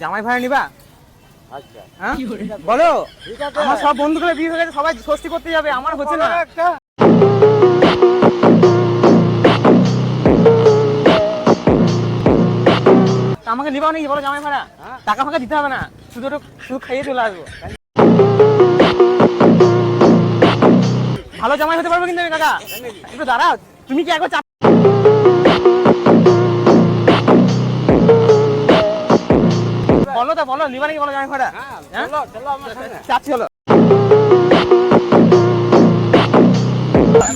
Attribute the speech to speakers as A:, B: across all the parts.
A: জামাই ভাড়া নিবা?
B: আচ্ছা
A: হ্যাঁ বলো।
B: ঠিক আছে
A: আমার সব বন্ধুগুলো বিয়ে হয়ে গেছে, সবাই ষষ্ঠী করতে যাবে, আমার হচ্ছে না।
B: একটা
A: তা আমাকে নিবা নাকি বলো জামাই ভাড়া? টাকা ফাঁকা দিতে হবে না, শুধু একটু শুধু খাইয়ে চলে আসবো। ভালো জামাই হতে পারবো কিন্তু আমি কাকা। একটু দাঁড়াও, তুমি কি একবার চাপ বলো, তা বলো নিবা নাকি বলো জামাই ভাড়া? হ্যাঁ
B: চলো চলো আমার সামনে
A: চাচ্ছি হলো।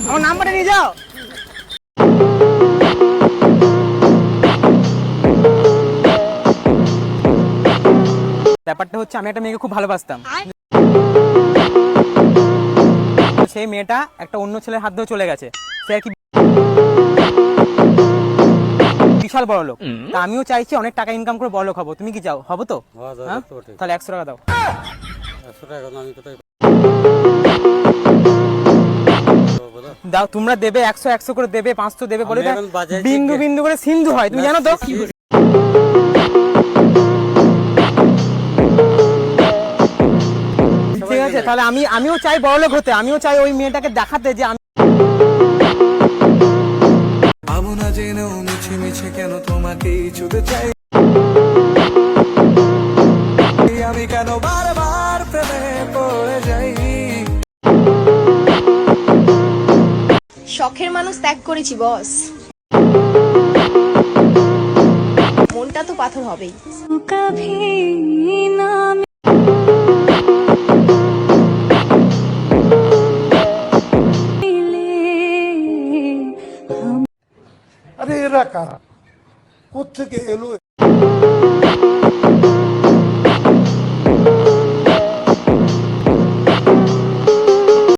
A: আমার নাম্বারটা নিয়ে যাও। ব্যাপারটা হচ্ছে আমি একটা মেয়েকে খুব ভালোবাসতাম, সেই মেয়েটা একটা অন্য ছেলের হাত ধরে চলে গেছে। সে আর কি বিশাল বড় লোক। তা আমিও চাইছি অনেক টাকা ইনকাম করে বড় লোক হবো। তুমি কি চাও? হবো তো? হ্যাঁ? তাহলে 100 টাকা দাও।
B: 100 টাকা আমি কোথায়
A: দাও, তোমরা দেবে 100 100 করে দেবে, 500 দেবে বলে
B: আমি এখন বাজারে
A: বিন্দু
B: গিয়ে-
A: বিন্দু করে সিন্ধু হয়, তুমি জানো তো? ঠিক আছে, তাহলে আমিও চাই বড় লোক হতে, আমিও চাই ওই মেয়েটাকে দেখাতে যে আমি
C: না জেনেও মিছে মিছে কেন তোমাকেই ছুতে চাই আমি, কেন বারবার প্রেমে পড়ে যাই।
D: শখের মানুষ ত্যাগ করেছি বস, মনটা তো পাথর হবেই।
E: আরে এরা কারা, কোত্থেকে এলো?